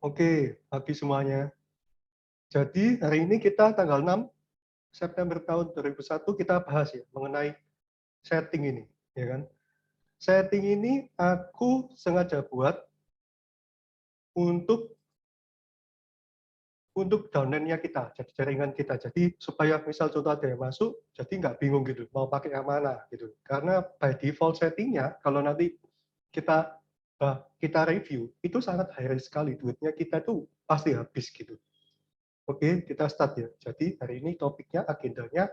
Oke, pagi semuanya. Jadi hari ini kita tanggal 6 September tahun 2001 kita bahas ya mengenai setting ini, ya kan? Setting ini aku sengaja buat untuk downline-nya kita, jadi jaringan kita. Jadi supaya misal contoh ada yang masuk, jadi nggak bingung gitu, mau pakai yang mana gitu. Karena by default settingnya, kalau nanti kita kita review, itu sangat high risk sekali. Duitnya kita tuh pasti habis gitu. Oke, kita start ya. Jadi hari ini topiknya, agendanya,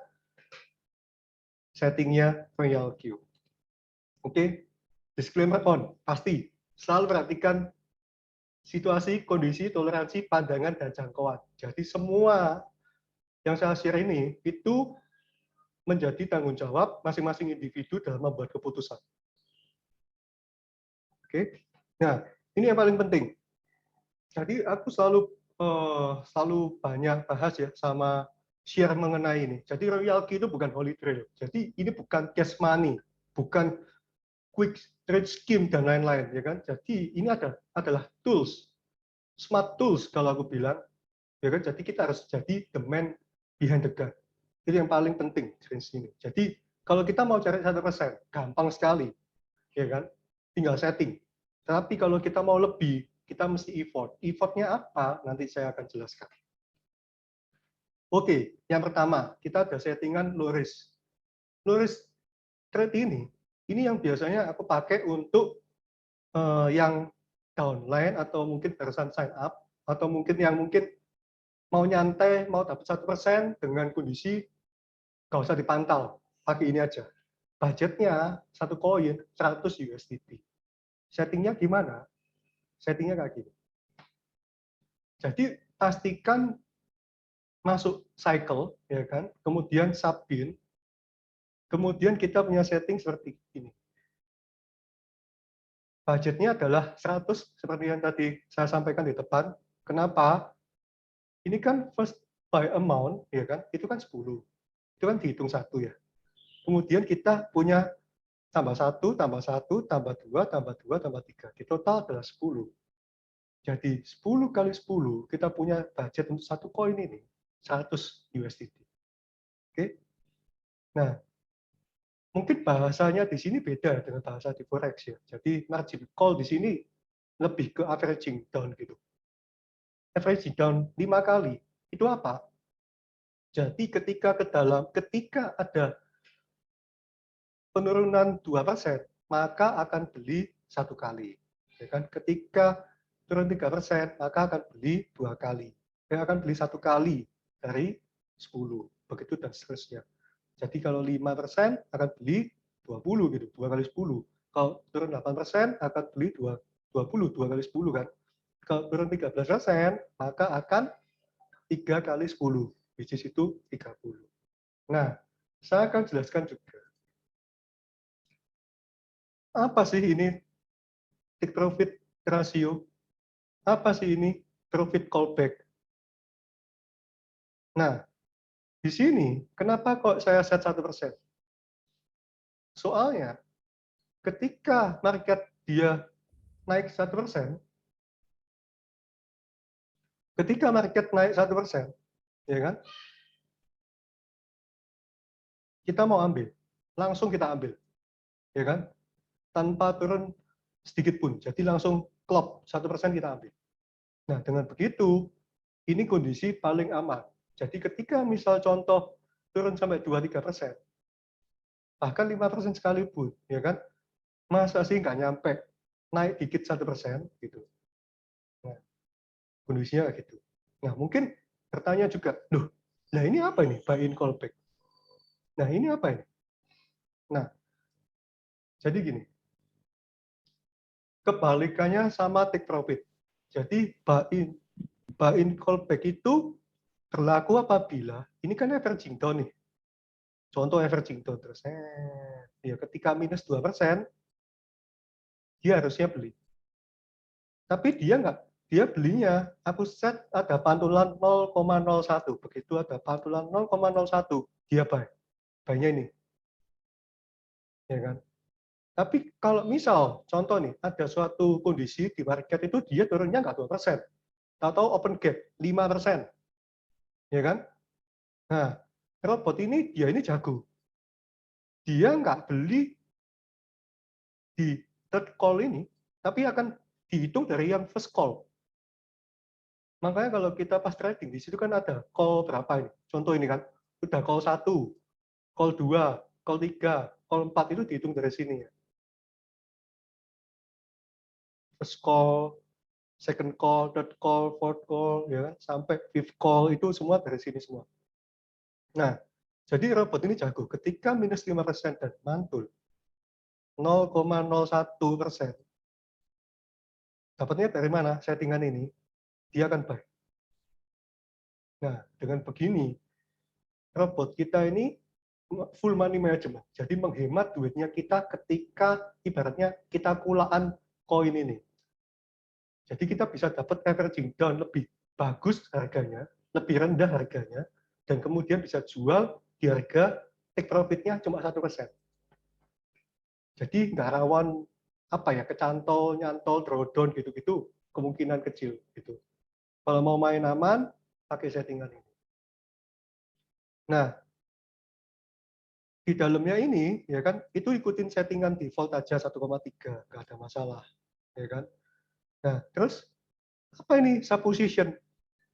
settingnya Royal Queue. Oke, disclaimer on, pasti. Selalu perhatikan situasi, kondisi, toleransi, pandangan, dan jangkauan. Jadi semua yang saya share ini, itu menjadi tanggung jawab masing-masing individu dalam membuat keputusan. Oke, nah ini yang paling penting. Jadi aku selalu banyak bahas ya sama share mengenai ini. Jadi Royal Queue itu bukan holy grail. Jadi ini bukan cash money, bukan quick trade scheme dan lain-lain, ya kan? Jadi ini adalah tools, smart tools kalau aku bilang, ya kan? Jadi kita harus jadi the man behind the gun. Itu yang paling penting di sini. Jadi kalau kita mau cari 1%, gampang sekali, ya kan? Tinggal setting. Tapi kalau kita mau lebih, kita mesti effort. Effortnya apa? Nanti saya akan jelaskan. Oke, yang pertama, kita ada settingan low risk. Low risk trade ini yang biasanya aku pakai untuk yang downline atau mungkin barusan sign up, atau mungkin yang mau nyantai, mau dapat 1% dengan kondisi nggak usah dipantau, pakai ini aja. Budgetnya satu koin 100 USDT. Settingnya gimana? Settingnya kayak gini. Jadi pastikan masuk cycle, ya kan? Kemudian subin, kemudian kita punya setting seperti ini. Budgetnya adalah 100 seperti yang tadi saya sampaikan di depan. Kenapa? Ini kan first by amount, ya kan? Itu kan 10. Itu kan dihitung satu ya. Kemudian kita punya tambah 1, tambah 1, tambah 2, tambah 2, tambah 3. Di total adalah 10. Jadi 10 kali 10, kita punya budget untuk satu koin ini 100 USDT. Oke. Nah, mungkin bahasanya di sini beda dengan bahasa di forex ya. Jadi margin call di sini lebih ke averaging down gitu. Averaging down 5 kali. Itu apa? Jadi ketika ada penurunan 2%, maka akan beli satu kali. Ya kan? Ketika turun 3%, maka akan beli 2 kali. Ya, akan beli satu kali dari 10. Begitu dan seterusnya. Jadi kalau 5% akan beli 20 gitu, 2 kali 10. Kalau turun 8% akan beli 20, 2 kali 10 kan. Kalau turun 13%, maka akan 3 kali 10, which is itu 30. Nah, saya akan jelaskan juga. Apa sih ini take profit ratio? Apa sih ini profit callback? Nah, di sini kenapa kok saya set 1%? Soalnya ketika market dia naik 1%, ketika market naik 1%, ya kan? Kita mau ambil, langsung kita ambil, ya kan? Tanpa turun sedikit pun. Jadi langsung klop 1% kita ambil. Nah, dengan begitu ini kondisi paling aman. Jadi ketika misal contoh turun sampai 2-3%, bahkan 5% sekalipun, ya kan? Masa sih nggak nyampe naik dikit 1% gitu. Nah, kondisinya kayak gitu. Nah, mungkin bertanya juga, loh, nah ini apa ini buy in callback? Nah, ini apa ini? Nah, jadi gini, kebalikannya sama take profit. Jadi buy in callback itu berlaku apabila ini kan averaging down nih. Contoh averaging down terus. Ya ketika minus 2%, dia harusnya beli. Tapi dia nggak, dia belinya aku set ada pantulan 0,01. Begitu ada pantulan 0,01, dia buy. Buy-nya ini. Ya kan? Tapi kalau misal contoh nih ada suatu kondisi di market itu dia turunnya nggak 2%. tahu-tahu open gap 5%, ya kan? Nah, robot ini dia ini jago. Dia nggak beli di third call ini, tapi akan dihitung dari yang first call. Makanya kalau kita pas trading, di situ kan ada call berapa ini. Contoh ini kan, udah call 1, call 2, call 3, call 4 itu dihitung dari sini ya. First call, second call, third call, fourth call, ya kan, sampai fifth call itu semua dari sini semua. Nah, jadi robot ini jago. Ketika minus 5% dan mantul 0,01%, dapatnya dari mana settingan ini? Dia akan buy. Nah, dengan begini, robot kita ini full money management. Jadi menghemat duitnya kita ketika ibaratnya kita kulaan koin ini. Jadi kita bisa dapat averaging down lebih bagus harganya, lebih rendah harganya, dan kemudian bisa jual di harga take profitnya cuma 1%. Jadi nggak rawan apa ya, kecantol, nyantol, drawdown gitu-gitu, kemungkinan kecil gitu. Kalau mau main aman, pakai settingan ini. Nah, di dalamnya ini ya kan itu ikutin settingan default aja 1,3, nggak ada masalah, ya kan. Nah, terus apa ini supposition?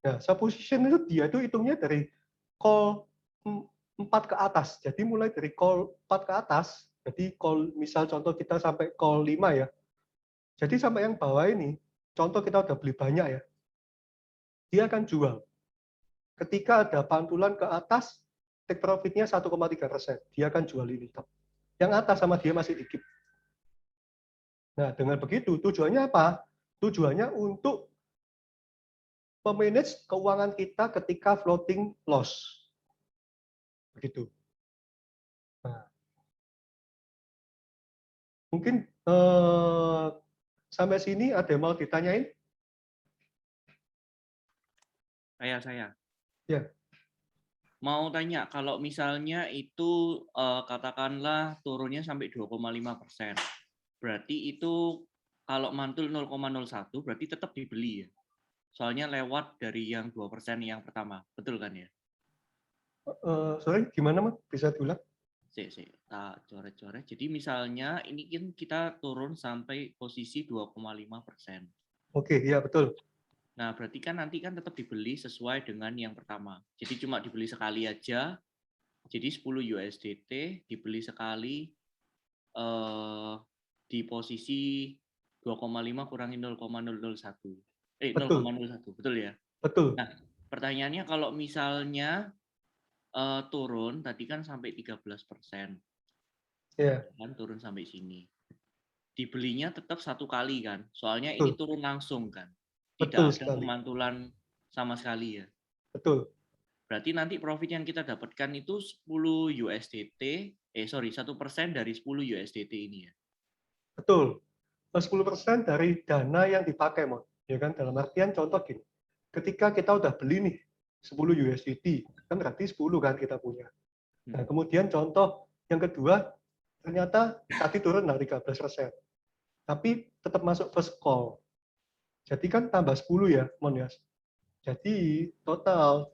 Nah, supposition itu dia itu hitungnya dari call 4 ke atas. Jadi mulai dari call 4 ke atas, jadi call misal contoh kita sampai call 5 ya. Jadi sampai yang bawah ini, contoh kita udah beli banyak ya, dia akan jual. Ketika ada pantulan ke atas, take profitnya 1,3%, dia akan jual ini. Yang atas sama dia masih dikit. Nah, dengan begitu tujuannya apa? Tujuannya untuk memanage keuangan kita ketika floating loss. Begitu. Nah, mungkin sampai sini ada yang mau ditanyain? Saya. Ya. Mau tanya, kalau misalnya itu katakanlah turunnya sampai 2,5%, berarti itu kalau mantul 0,01 berarti tetap dibeli ya? Soalnya lewat dari yang 2% yang pertama, betul kan ya? Sorry, gimana Mas? Bisa diulang? Tak coret-coret. Jadi misalnya ini kan kita turun sampai posisi 2,5%. Oke, iya betul. Nah, berarti kan nanti kan tetap dibeli sesuai dengan yang pertama. Jadi cuma dibeli sekali aja. Jadi 10 USDT dibeli sekali di posisi 2,5 kurangi 0,001. Betul. 0,01, betul ya? Betul. Nah, pertanyaannya kalau misalnya turun tadi kan sampai 13%. Ya. Kan turun sampai sini. Dibelinya tetap satu kali kan? Soalnya ini Betul. turun langsung kan? Betul Tidak ada sekali. pemantulan sama sekali ya? Betul. Berarti nanti profit yang kita dapatkan itu 10 USDT, 1% dari 10 USDT ini ya? Betul. 10% dari dana yang dipakai, Mon. Ya kan, dalam artian contoh gini. Ketika kita udah beli nih 10 USDT, kan berarti 10 kan kita punya. Nah, kemudian contoh yang kedua, ternyata tadi turun 13%. Tapi tetap masuk first call. Jadi kan tambah 10 ya, Mon ya. Jadi total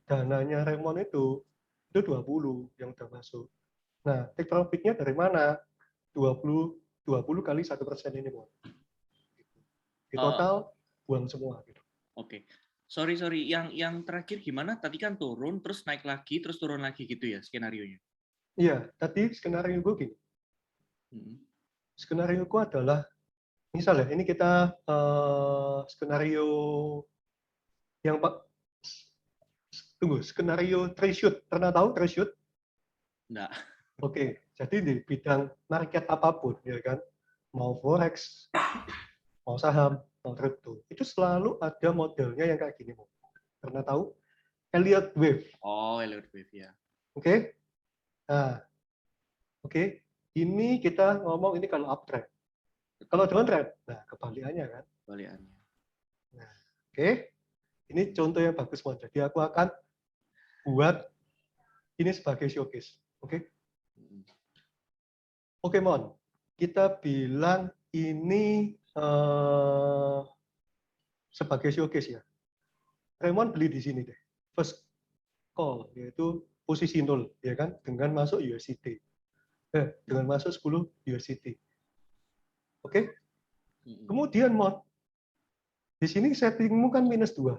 dananya Remon itu 20 yang udah masuk. Nah, take profit-nya dari mana? 20 kali 1% ini, Mon. Di total buang semua gitu. Oke. Sorry. Yang terakhir gimana? Tadi kan turun, terus naik lagi, terus turun lagi gitu ya skenario-nya? Iya, tadi skenario gue gini. Skenario gue adalah, misalnya ini kita skenario yang skenario trade shoot. Pernah tahu trade shoot? Enggak. Oke, jadi di bidang market apapun, ya kan, mau forex, mau saham, mau crypto, itu selalu ada modelnya yang kayak gini. Pernah tahu? Elliott Wave. Oh, Elliott Wave ya. Oke. Nah, oke. Ini kita ngomong ini kalau uptrend. Kalau downtrend, nah kebalikannya kan. Kebalikannya. Nah, oke. Ini contoh yang bagus, Mon. Jadi aku akan buat ini sebagai showcase. Oke. Oke, Mon. Kita bilang ini sebagai showcase ya. Raymond beli di sini deh. First call, yaitu posisi 0, ya kan, dengan masuk USDT. Dengan masuk 10 USDT. Oke? Kemudian Mon, di sini settingmu kan -2.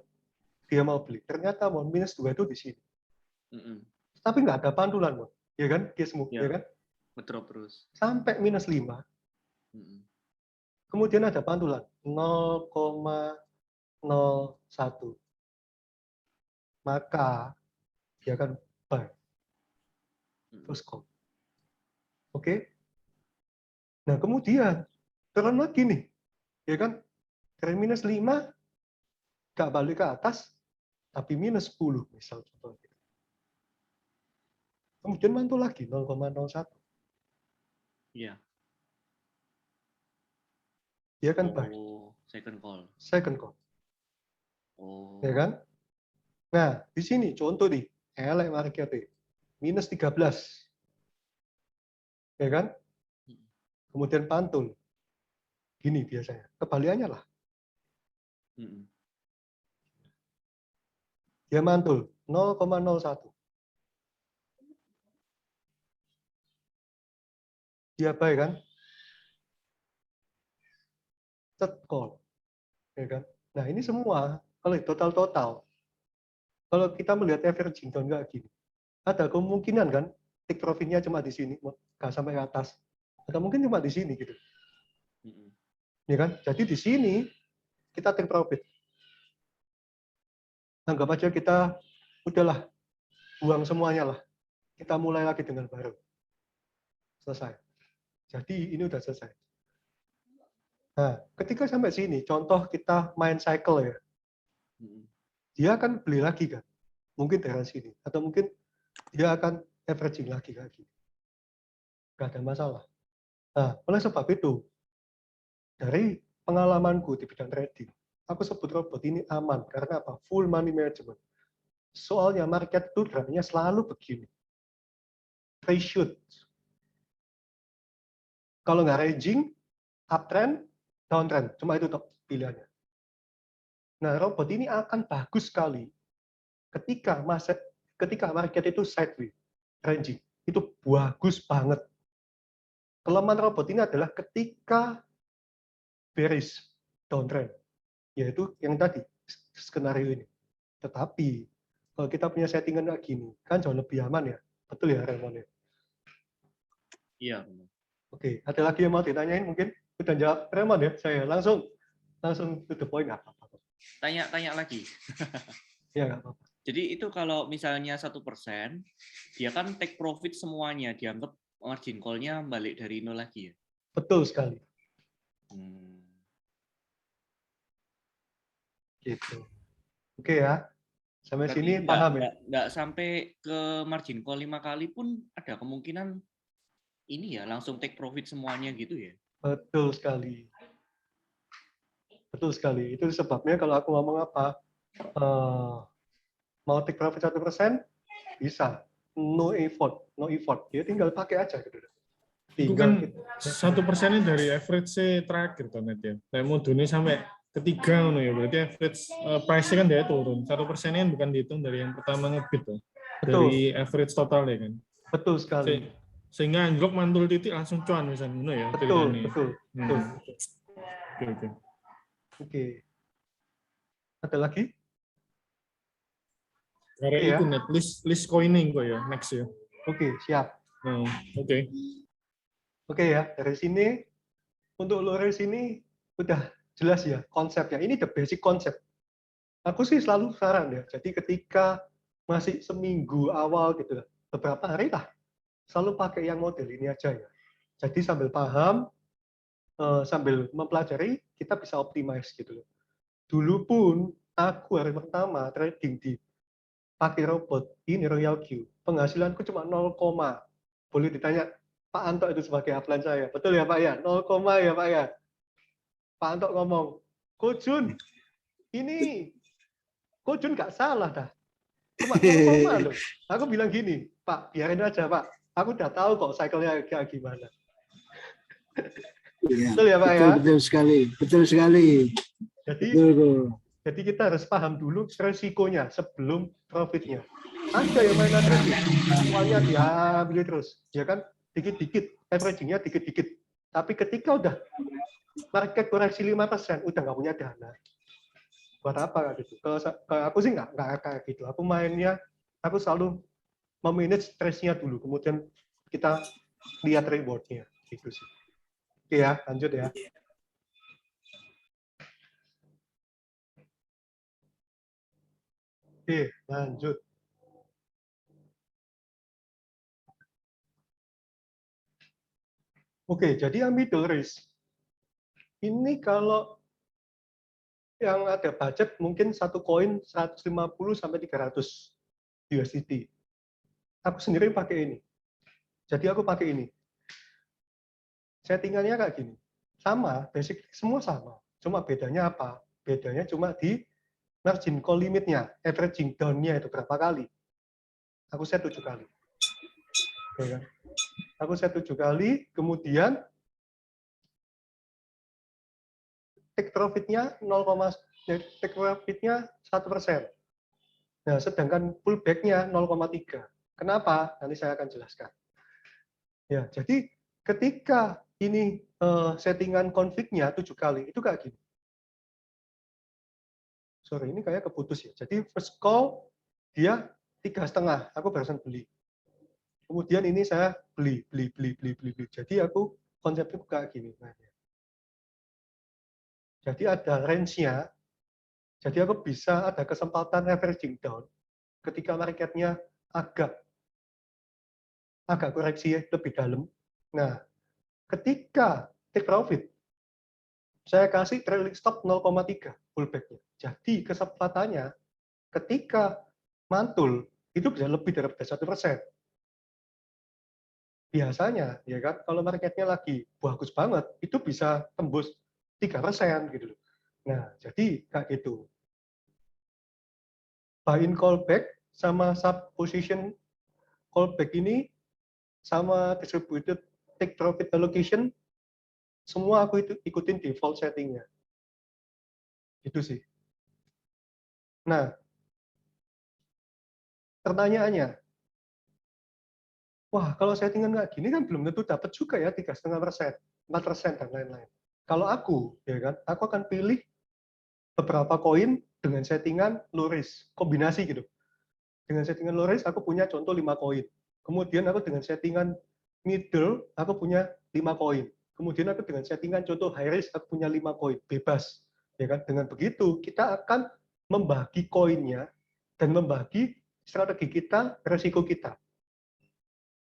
Dia mau beli. Ternyata Mon, -2 itu di sini. Tapi nggak ada pantulan, Mon. Ya kan? Case-mu, ya kan? Betul terus. Sampai -5. Kemudian ada pantulan 0,01. Maka dia akan buy. First call. Oke? Nah, kemudian turun lagi nih. Ya kan? Dari -5 nggak balik ke atas, tapi -10 misal contohnya. Kemudian mantul lagi 0,01. Iya. Dia kan buy. Second call. Second call. Ya kan? Nah, di sini contoh nih, elek market -13. Ya kan? Kemudian pantul. Gini biasanya. Kebalikannya lah. Dia mantul 0,01. Dia buy kan? Third call. Ya kan? Nah, ini semua kalau total-total. Kalau kita melihat averaging down nggak gini. Ada kemungkinan kan take profit-nya cuma di sini, nggak sampai ke atas. Atau mungkin cuma di sini gitu. Ya kan? Jadi di sini kita take profit. Anggap aja kita udahlah buang semuanya lah. Kita mulai lagi dengan baru. Selesai. Jadi ini udah selesai. Nah, ketika sampai sini, contoh kita main cycle ya. Dia akan beli lagi kan. Mungkin dari sini. Atau mungkin dia akan averaging lagi. Nggak ada masalah. Nah, oleh sebab itu, dari pengalamanku di bidang trading, aku sebut robot ini aman. Karena apa? Full money management. Soalnya market itu geraknya selalu begini. Reshoot. Kalau nggak ranging, uptrend, downtrend. Cuma itu pilihannya. Nah, robot ini akan bagus sekali ketika market itu sideways, ranging. Itu bagus banget. Kelemahan robot ini adalah ketika bearish, downtrend. Yaitu yang tadi, skenario ini. Tetapi, kalau kita punya settingan kayak gini, kan jauh lebih aman ya. Betul ya, Raymond? Iya. Oke, ada lagi yang mau ditanyain mungkin? Udah jawab Raymond ya, saya langsung to the point, nggak apa-apa. Tanya lagi. Ya, nggak apa-apa. Jadi itu kalau misalnya 1%, dia kan take profit semuanya, dianggap margin call-nya balik dari 0 lagi ya? Betul sekali. Gitu. Oke ya. Sampai Berarti sini paham ya? Nggak sampai ke margin call 5 kali pun ada kemungkinan ini ya, langsung take profit semuanya gitu ya? Betul sekali. Betul sekali. Itu sebabnya kalau aku ngomong apa, mau take profit 1%, bisa. No effort. Dia tinggal pakai aja gitu. Itu kan 1% dari average terakhir kan ya. Saya mau dunia sampai ketiga ya, berarti average price kan dia turun. 1% kan bukan dihitung dari yang pertama ngebit tuh. Dari average total ya kan. Betul sekali. Sehingga anjlok mantul titik langsung cuan misalnya ya. Betul. Oke. Ada lagi? Karena itu net list coining kok ya, next ya. Oke, siap. Oke ya, dari sini untuk lurus ini udah jelas ya konsepnya. Ini the basic konsep. Aku sih selalu saran ya. Jadi ketika masih seminggu awal gitu, beberapa hari lah, selalu pakai yang model ini aja ya. Jadi sambil paham, sambil mempelajari, kita bisa optimize gitu. Dulu pun aku hari pertama trading di pakai robot ini Royal Q, penghasilanku cuma 0, boleh ditanya Pak Anto itu sebagai upline saya. Betul ya Pak ya? 0, ya Pak ya? Pak Anto ngomong, Kojun, ini Kojun nggak salah dah. Cuma 0, loh. Aku bilang gini, Pak, biarin aja Pak. Aku udah tahu kok cycle-nya kayak gimana. Ya, betul ya Pak ya? Betul sekali. Jadi, betul. Jadi kita harus paham dulu resikonya sebelum profitnya. Ada yang main agresif, semuanya diambil terus, ya kan? Dikit-dikit, averaging-nya dikit-dikit. Tapi ketika udah market koreksi 5%, udah nggak punya dana. Buat apa gitu? Kalau aku sih nggak kayak gitu. Aku mainnya, aku selalu memanage stress-nya dulu, kemudian kita lihat reward-nya. Gitu sih. Oke ya, lanjut ya. Oke, lanjut. Oke, jadi yang middle risk. Ini kalau yang ada budget mungkin satu koin 150 sampai 300 USDT. Aku sendiri pakai ini. Jadi aku pakai ini. Settingannya kayak gini. Sama, basic semua sama. Cuma bedanya apa? Bedanya cuma di margin call limitnya, averaging down-nya itu berapa kali. Aku set 7 kali. Ya kan? Aku set 7 kali, kemudian take profit-nya 1%. Nah, sedangkan pullback-nya 0,3. Kenapa? Nanti saya akan jelaskan. Ya, jadi ketika ini settingan konfliknya 7 kali, itu kayak gini. Sorry, ini kayak keputus ya. Jadi first call dia 3,5, aku barusan beli. Kemudian ini saya beli. Jadi aku konsepnya kayak gini. Jadi ada range-nya. Jadi aku bisa ada kesempatan averaging down ketika marketnya agak koreksi lebih dalam. Nah, ketika take profit, saya kasih trailing stop 0,3 pullback-nya. Jadi kesempatannya ketika mantul itu bisa lebih dari 1%. Biasanya, ya kan, kalau marketnya lagi bagus banget, itu bisa tembus 3% gitu. Nah, jadi kayak gitu. Buy in callback sama sub position callback ini sama distributed take profit allocation semua aku itu ikutin default settingnya. Itu sih. Nah, pertanyaannya, wah kalau settingan nggak gini kan belum tentu dapat juga ya 3,5%, 4% dan lain-lain. Kalau aku, ya kan, aku akan pilih beberapa koin dengan settingan low risk, kombinasi gitu. Dengan settingan low risk, aku punya contoh 5 koin. Kemudian aku dengan settingan middle, aku punya 5 koin. Kemudian aku dengan settingan contoh high risk, aku punya 5 koin, bebas. Ya kan? Dengan begitu, kita akan membagi koinnya dan membagi strategi kita, resiko kita.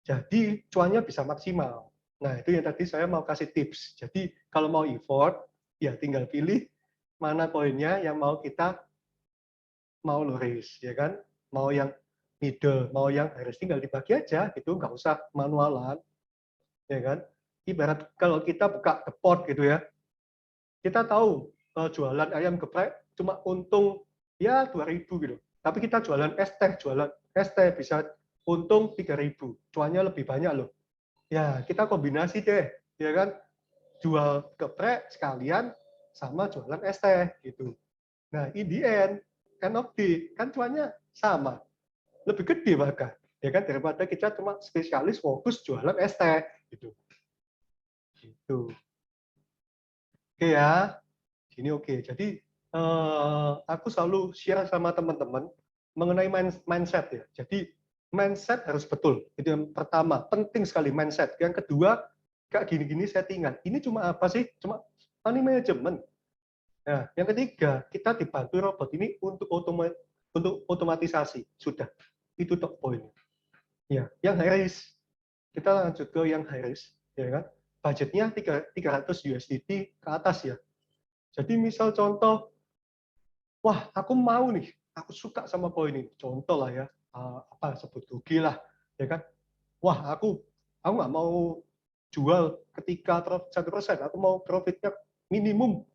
Jadi, cuannya bisa maksimal. Nah, itu yang tadi saya mau kasih tips. Jadi, kalau mau effort, ya tinggal pilih mana koinnya yang mau kita mau low risk, ya kan? Mau yang middle, mau yang high risk, tinggal dibagi aja, gitu, nggak usah manualan, ya kan? Ibarat kalau kita buka depot gitu ya, kita tahu jualan ayam geprek cuma untung ya 2.000 gitu, tapi kita jualan es teh bisa untung 3.000, cuannya lebih banyak loh. Ya kita kombinasi deh, ya kan? Jual geprek sekalian sama jualan es teh gitu. Nah, in the end of day, kan cuannya sama. Lebih gede bahkan. Ya kan, daripada kita cuma spesialis fokus jualan es teh. Gitu. Gitu. Oke ya. Ini oke. Jadi, aku selalu share sama teman-teman mengenai mindset ya. Jadi, mindset harus betul. Itu yang pertama. Penting sekali mindset. Yang kedua, kayak gini-gini settingan. Ini cuma apa sih? Cuma money management. Nah, yang ketiga, kita dibantu robot ini untuk otomatisasi. Sudah, itu top point. Ya, yang high risk. Kita lanjut ke yang high risk, ya kan? Budgetnya 300 USDT ke atas ya. Jadi misal contoh, wah aku mau nih, aku suka sama koin ini. Contoh lah ya, apa sebut rugi lah, ya kan? Wah aku nggak mau jual ketika 1%, aku mau profitnya minimum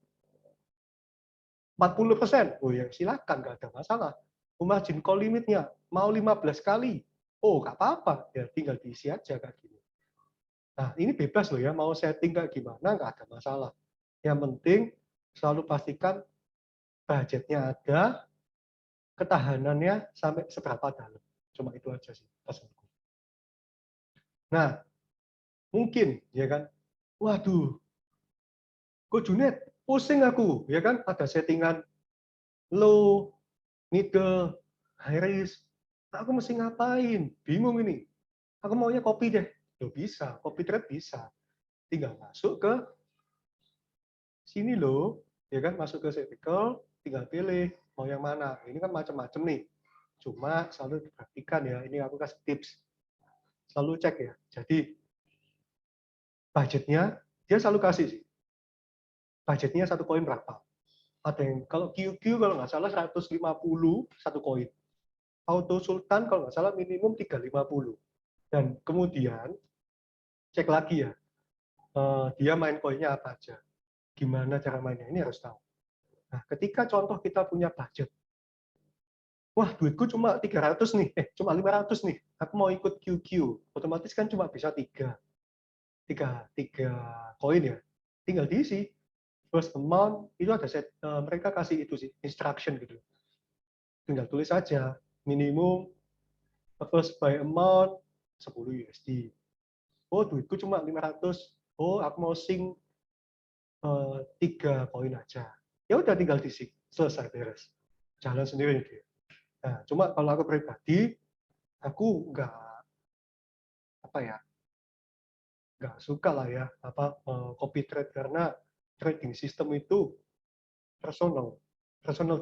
40%. Oh ya silakan, nggak ada masalah. Margin call limitnya mau 15 kali. Oh nggak apa-apa, ya tinggal diisi aja kayak gini. Nah ini bebas loh ya, mau setting kayak gimana nggak ada masalah. Yang penting selalu pastikan budgetnya ada, ketahanannya sampai seberapa dalam. Cuma itu aja sih pesanku. Nah, mungkin ya kan, waduh, kok Junet, pusing aku, ya kan, ada settingan low, middle, high risk, aku mesti ngapain? Bingung ini. Aku maunya copy deh. Loh bisa, copy trade bisa. Tinggal masuk ke sini loh, ya kan, masuk ke vertical, tinggal pilih mau yang mana. Ini kan macam-macam nih. Cuma selalu diperhatikan ya, ini aku kasih tips. Selalu cek ya. Jadi budgetnya dia selalu kasih sih. Budgetnya satu koin berapa? Ada yang kalau QQ kalau nggak salah 150 satu koin. Auto Sultan kalau nggak salah minimum 350. Dan kemudian cek lagi ya, dia main koinnya apa aja. Gimana cara mainnya, ini harus tahu. Nah, ketika contoh kita punya budget, wah duitku cuma 300 nih, cuma 500 nih, aku mau ikut QQ, otomatis kan cuma bisa tiga koin ya, tinggal diisi. First amount itu ada set, mereka kasih itu sih, instruction gitu. Tinggal tulis saja, minimum first buy amount 10 USD. Oh, duitku cuma 500. Oh, aku mau sing 3 koin aja. Ya udah tinggal di-sing, selesai beres. Jalan sendiri dia. Nah, cuma kalau aku pribadi, aku nggak suka lah ya copy trade karena trading system itu personal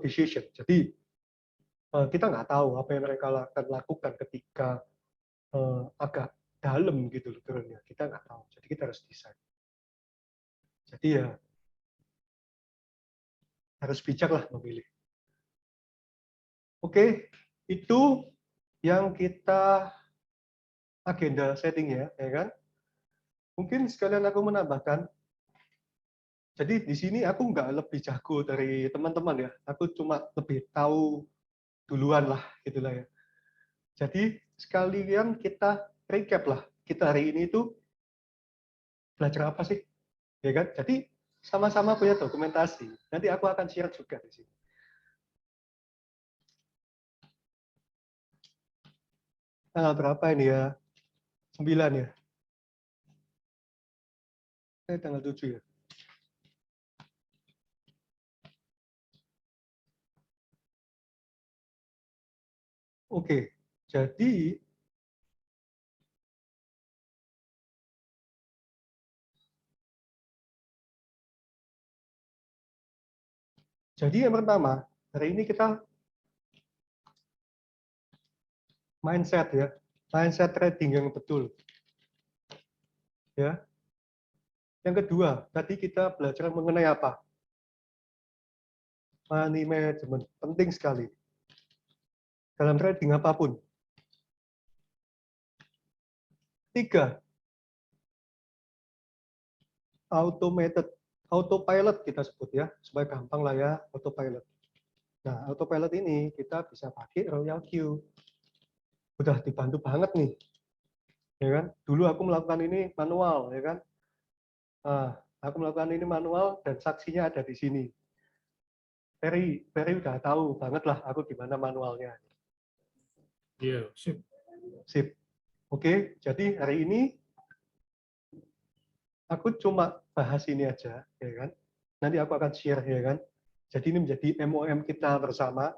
decision. Jadi kita nggak tahu apa yang mereka akan lakukan ketika agak dalam gitu loh turunnya. Kita nggak tahu. Jadi kita harus desain. Jadi ya harus bijak lah memilih. Oke, itu yang kita agenda setting ya kan? Mungkin sekalian aku menambahkan. Jadi di sini aku nggak lebih jago dari teman-teman ya. Aku cuma lebih tahu duluan lah, gitulah ya. Jadi sekalian kita recap lah. Kita hari ini itu belajar apa sih, ya kan? Jadi sama-sama punya dokumentasi. Nanti aku akan share juga di sini. Tanggal berapa ini ya? 9 ya? Tanggal 7 ya? Oke, jadi yang pertama, hari ini kita mindset ya, mindset trading yang betul. Ya. Yang kedua, tadi kita belajar mengenai apa? Money management, penting sekali. Dalam trading apapun. 3, autopilot kita sebut ya, supaya gampang lah ya, autopilot. Nah, autopilot ini kita bisa pakai Royal Q. Udah dibantu banget nih. Ya kan? Dulu aku melakukan ini manual, ya kan? Nah, aku melakukan ini manual dan saksinya ada di sini. Ferry udah tahu banget lah aku gimana manualnya. Iya, sip. Sip. Oke, jadi hari ini aku cuma bahas ini aja, ya kan? Nanti aku akan share, ya kan? Jadi ini menjadi MOM kita bersama.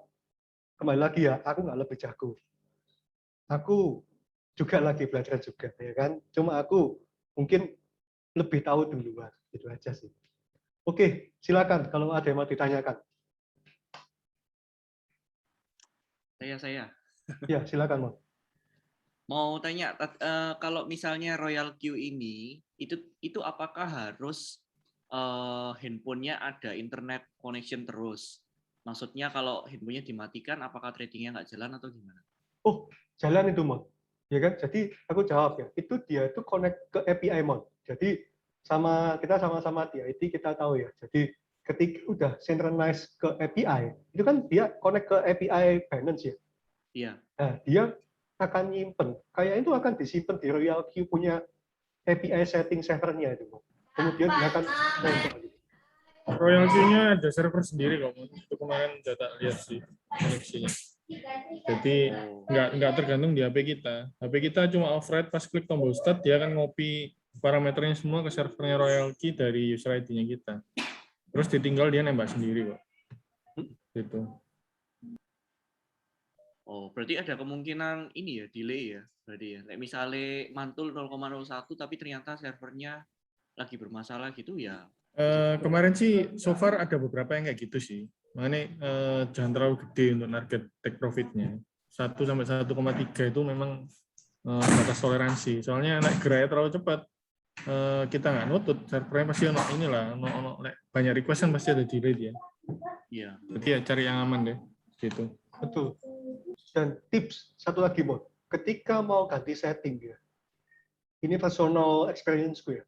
Kembali lagi ya, aku nggak lebih jago. Aku juga lagi belajar juga, ya kan? Cuma aku mungkin lebih tahu duluan, itu aja sih. Oke, silakan kalau ada yang mau ditanyakan. Saya. Ya, silakan, Mon. Mau tanya, kalau misalnya Royal Q ini, itu apakah harus handphonenya ada internet connection terus? Maksudnya kalau handphonenya dimatikan, apakah tradingnya nggak jalan atau gimana? Oh, jalan itu, Mon. Ya kan? Jadi aku jawab ya, itu dia itu connect ke API, Mon. Jadi kita sama-sama di IT kita tahu ya. Jadi ketika udah synchronize ke API, itu kan dia connect ke API Binance ya. Iya. Nah, dia akan nyimpen. Kayak itu akan disimpan di Royal Q punya API setting servernya itu. Kemudian dia akan Royalty-nya ada server sendiri kok. Itu kemarin udah tak lihat sih koneksinya. Jadi nggak tergantung di HP kita. HP kita cuma override pas klik tombol start, dia akan ngopi parameternya semua ke servernya royalty dari user ID-nya kita. Terus ditinggal dia nembak sendiri kok. Gitu. Oh, berarti ada kemungkinan ini ya, delay ya. Berarti ya. Kayak misalnya mantul 0,01 tapi ternyata servernya lagi bermasalah gitu ya. Kemarin sih so far ada beberapa yang kayak gitu sih. Makanya jangan terlalu gede untuk target take profit-nya. 1 sampai 1,3 itu memang batas toleransi. Soalnya naik geraya terlalu cepat, kita nggak nutut, servernya pasti banyak request kan pasti ada delay dia. Iya. Jadi ya cari yang aman deh, gitu. Betul. Dan tips satu lagi, Mon. Ketika mau ganti setting ya, ini personal experience-ku ya,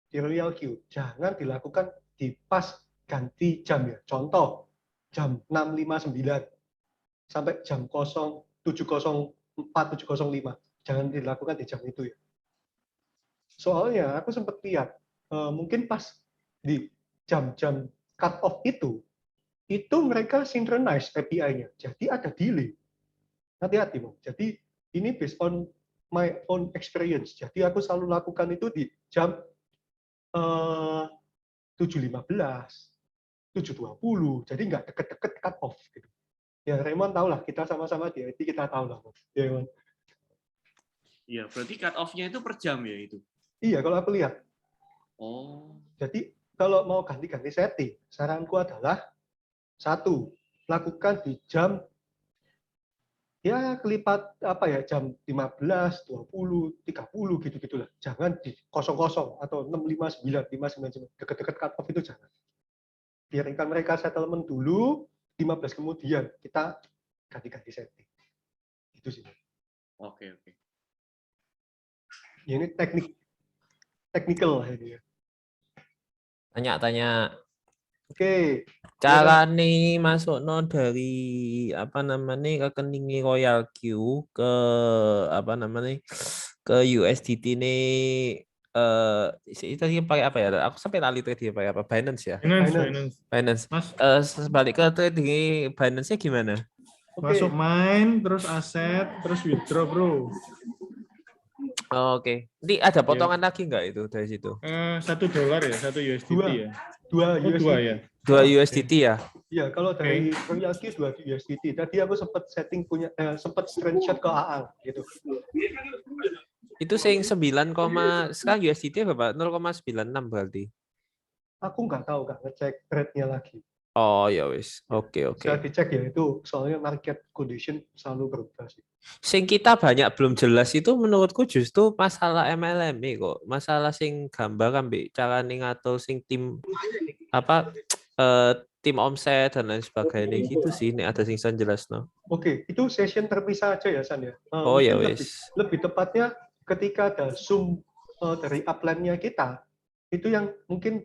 di Royal Queue, jangan dilakukan di pas ganti jam ya. Contoh, jam 6.59 sampai jam 7.04, 7.05. Jangan dilakukan di jam itu ya. Soalnya aku sempat lihat, mungkin pas di jam-jam cut off itu mereka synchronize API-nya. Jadi ada delay. Hati-hati, Bang. Jadi ini based on my own experience. Jadi aku selalu lakukan itu di jam 7.15, 7.20. Jadi nggak deket-deket cut off. Gitu. Ya Raymond tahu lah, kita sama-sama di IT kita tahu lah. Ya, Raymond. Iya, berarti cut off-nya itu per jam ya itu? Iya, kalau aku lihat. Oh. Jadi kalau mau ganti-ganti setting, saranku adalah 1, lakukan di jam ya kelipat apa ya, jam 15, 20, 30 gitu-gitulah. Jangan di 00 atau 659, 599 deket-deket cut off itu jangan. Biarkan mereka settlement dulu, 15 kemudian kita ganti-ganti setting. Itu sih. Oke. Ya, ini technical lah ini ya. Tanya-tanya. Oke. Cara nih masuk dari apa namanya rekening Royal Q ke apa namanya ke USDT nih itu tadi pakai apa ya? Aku sampai tadi tadi pakai apa? Binance ya? Binance. Mas, Sebalik ke trading Binance-nya gimana? masuk main, terus aset, terus withdraw, bro. Oke. Ini ada potongan lagi nggak itu dari situ? $1 ya, 1 USDT ya. 2 USDT. 2 ya. 2 USDT ya? Iya, kalau dari Royal Q 2 USDT. Tadi aku sempat setting punya sempat screenshot ke Aang gitu. Itu sing 9, sekarang USDT berapa? 0,96 berarti. Aku nggak tahu, nggak ngecek rate-nya lagi. Oh ya wis. Oke. Bisa dicek ya, itu soalnya market condition selalu berubah sih. Sing kita banyak belum jelas itu menurutku justru masalah MLM kok. Masalah sing gambar ambil cara ngatur sing tim apa tim omset dan lain sebagainya gitu sih. Ini ada sing jelas no. Oke, itu session terpisah aja ya San ya. Oh ya wis. Lebih tepatnya ketika ada Zoom dari upline-nya kita, itu yang mungkin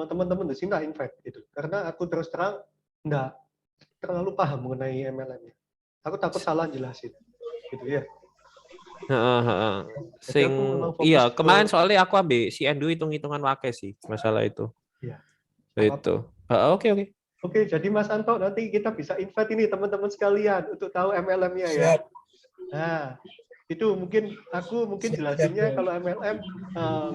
teman-teman di sini invite gitu. Karena aku terus terang nggak terlalu paham mengenai MLM-nya. Aku takut salah jelasin, gitu ya. Sing iya kemarin soalnya aku ambil si Endu hitung-hitungan wake sih masalah itu. Iya. Itu. Oke. Oke, jadi Mas Anto nanti kita bisa invite ini teman-teman sekalian untuk tahu MLM-nya ya. Nah, itu mungkin jelasinnya kalau MLM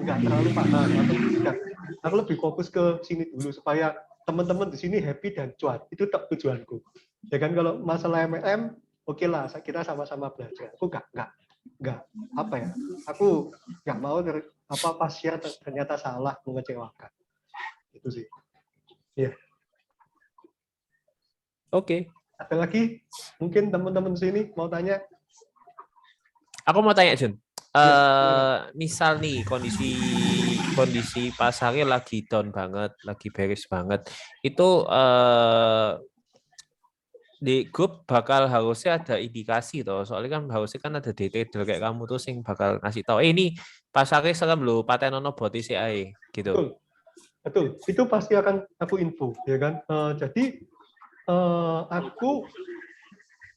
nggak terlalu paham atau tidak. Aku lebih fokus ke sini dulu supaya teman-teman di sini happy dan cuan. Itu tak tujuanku. Ya kan kalau masalah MLM, oke lah kita sama-sama belajar. Aku nggak apa ya. Aku nggak mau pas share ternyata salah mengecewakan. Itu sih. Ya. Oke. Ada lagi? Mungkin teman-teman di sini mau tanya? Aku mau tanya Jun. Misal nih kondisi pasarnya lagi down banget, lagi bearish banget. Itu di grup bakal harusnya ada indikasi toh. Soalnya kan harusnya kan ada trader kayak kamu tuh sing bakal ngasih tahu. Ini pasarnya serem loh, patenono boti CI gitu. Betul. Itu pasti akan aku info, ya kan. Jadi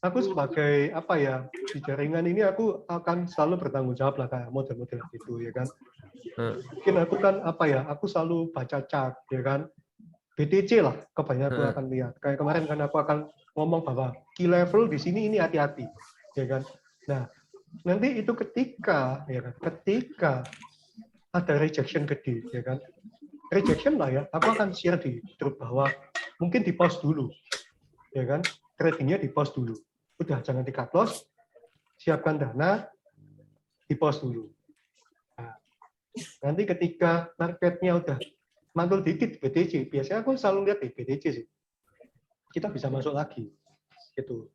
aku sebagai apa ya di jaringan ini aku akan selalu bertanggung jawab lah kayak model-model gitu ya kan. Mungkin aku kan apa ya, aku selalu baca chart ya kan. BTC lah kebanyakan aku Heeh. akan lihat. Kayak kemarin kan aku akan ngomong bahwa key level di sini ini hati-hati, ya kan. Nah, nanti itu ketika ada rejection gede, ya kan. Rejection lah ya, aku akan share di grup bahwa mungkin di pause dulu, ya kan. Tradingnya di pause dulu. Udah jangan di cut loss, siapkan dana, di pause dulu. Nah, nanti ketika marketnya udah mantul dikit BTC, biasanya aku selalu lihat di BTC sih. Kita bisa masuk lagi, gitu.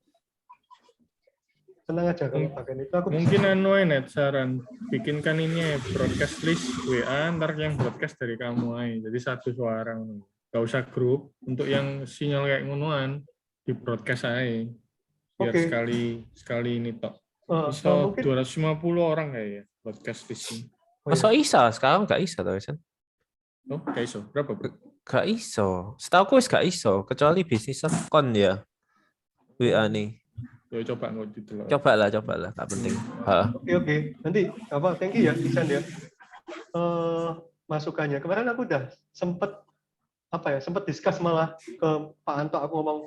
Tenang aja kalau bagian itu aku Mungkin bisa. Net saran bikinkan ini broadcast list WA, ntar yang broadcast dari kamu aja. Jadi satu suara, nggak usah grup. Untuk yang sinyal kayak ngonoan di broadcast aja. Biar Oke. sekali ini tok. Bisa Mungkin 250 orang kayaknya broadcast list ini. Masa isa sekarang nggak isa tuh Sen? Oh, kayak iso. Berapa, Bro? Gak iso. Setahu aku gak iso kecuali bisnis kon ya. WA nih. Ya coba nggak dulu. Coba lah, gak penting. Ha. Oke. Nanti thank you ya Isan ya. Masukannya. Kemarin aku udah sempet discuss malah ke Pak Anto, aku ngomong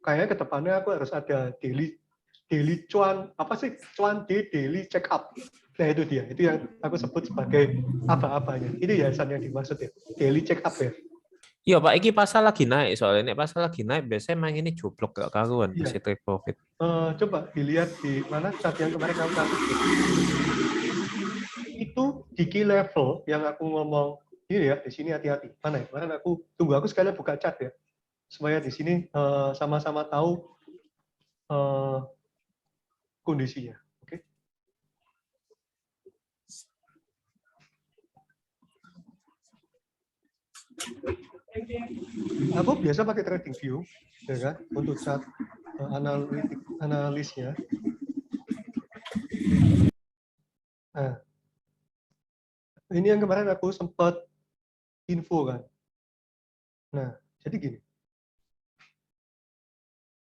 kayaknya ke depannya aku harus ada daily daily check up. Nah itu dia, itu yang aku sebut sebagai apa-apanya. Itu ya Isan yang dimaksud ya, daily check up ya. Iya Pak, iki pasar lagi naik soalnya. Nek pasar lagi naik biasanya main ini joblok gak karuan Iya. masih take profit. Coba dilihat di mana chart yang kemarin kamu kasih. Itu di key level yang aku ngomong ini ya, di sini hati-hati. Mana ya? Kemarin aku sekalian buka chart ya, supaya di sini sama-sama tahu kondisinya. Oke. Aku biasa pakai trading view, ya kan, untuk chart analisnya. Nah, ini yang kemarin aku sempat info kan. Nah, jadi gini.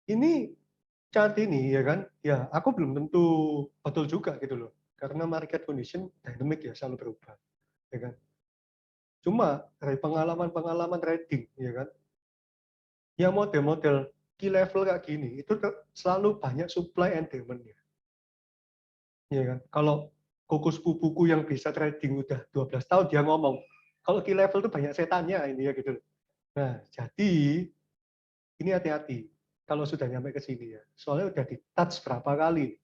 Ini chart ini ya kan, ya aku belum tentu betul juga gitu loh. Karena market condition dynamic ya, selalu berubah. Ya kan. Cuma dari pengalaman trading, ya kan, yang model-model key level kayak gini, itu selalu banyak supply and demand-nya. Ya kan. Kalau Koko sepupuku yang bisa trading udah 12 tahun, dia ngomong, kalau key level itu banyak setannya ini ya gitu. Nah, jadi ini hati-hati kalau sudah nyampe ke sini ya. Soalnya udah di touch berapa kali.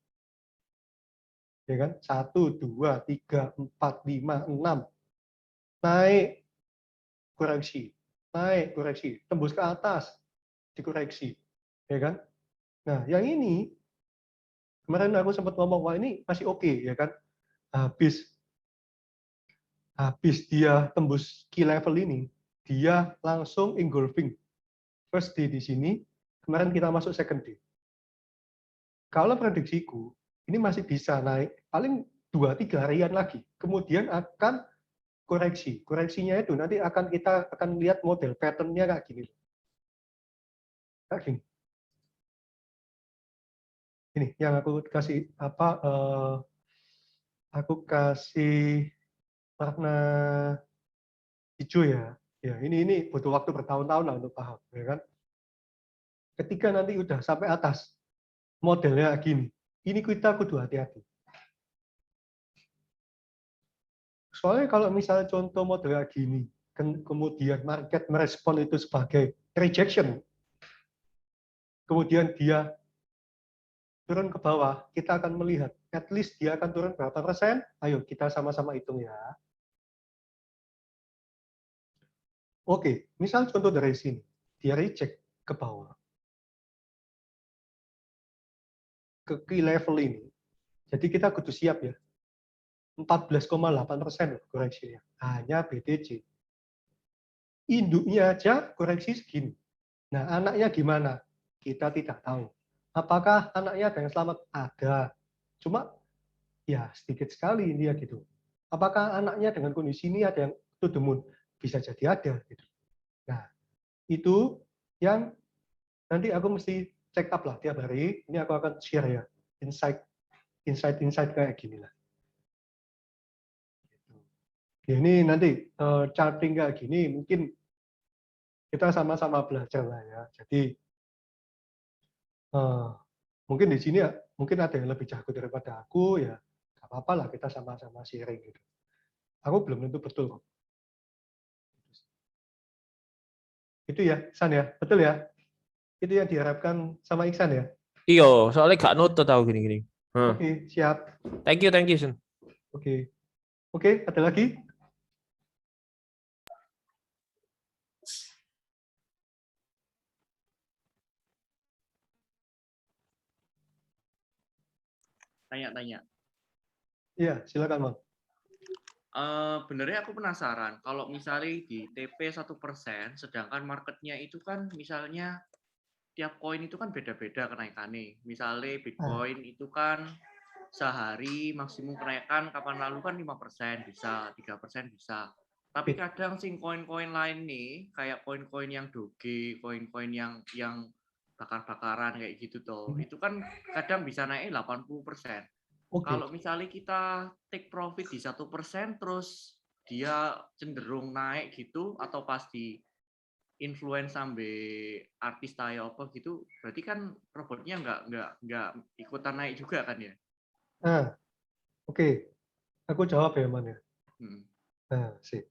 Ya kan? 1, 2, 3, 4, 5, 6. Naik, koreksi. Tembus ke atas, dikoreksi. Ya kan? Nah, yang ini, kemarin aku sempat ngomong, wah ini masih oke, ya kan? Habis dia tembus key level ini, dia langsung engulfing. First day di sini, kemarin kita masuk second day. Kalau prediksiku, ini masih bisa naik paling 2-3 harian lagi. Kemudian akan koreksi. Koreksinya itu nanti kita akan lihat model pattern-nya kayak gini. Kayak gini. Ini yang aku kasih aku kasih warna hijau ya. Ya, ini butuh waktu bertahun-tahun lah untuk paham, ya kan? Ketika nanti udah sampai atas, modelnya gini. Ini kita kudu hati-hati. Soalnya kalau misalnya contoh model kayak gini, kemudian market merespon itu sebagai rejection, kemudian dia turun ke bawah, kita akan melihat, at least dia akan turun berapa persen, ayo kita sama-sama hitung ya. Oke, misal contoh dari sini, dia reject ke bawah, ke key level ini, jadi kita kudu siap ya, 14,8% koreksinya, hanya BTC. Induknya aja koreksi segini. Nah, anaknya gimana? Kita tidak tahu. Apakah anaknya ada yang selamat? Ada. Cuma ya sedikit sekali dia gitu. Apakah anaknya dengan kondisi ini ada yang to the moon? Bisa jadi ada gitu. Nah, itu yang nanti aku mesti check up lah tiap hari. Ini aku akan share ya insight kayak gini lah. Ya, ini nanti charting kayak gini mungkin kita sama-sama belajar lah ya. Jadi mungkin di sini ya, mungkin ada yang lebih jago daripada aku ya, nggak apa-apa lah kita sama-sama sharing gitu. Aku belum tentu betul kok. Itu ya, Iksan ya, betul ya? Itu yang diharapkan sama Iksan ya? Iya, soalnya gak nutut tahu gini-gini. Oke, siap. Thank you, Sun. Oke. Oke, ada lagi? Tanya-tanya. Iya, silakan, Bang. Benernya aku penasaran, kalau misalnya di TP 1%, sedangkan marketnya itu kan misalnya tiap koin itu kan beda-beda kenaikannya. Misalnya Bitcoin itu kan sehari maksimum kenaikan kapan lalu kan 5% bisa, 3% bisa. Tapi kadang sing koin-koin lain nih, kayak koin-koin yang Doge, koin-koin yang bakar-bakaran kayak gitu tuh, itu kan kadang bisa naik 80%. Oke. Kalau misalnya kita take profit di 1% terus dia cenderung naik gitu atau pasti influence sampai artis tayo apa gitu, berarti kan robotnya nggak ikutan naik juga kan ya? Nah, oke. Aku jawab ya, Man ya. Nah, sih.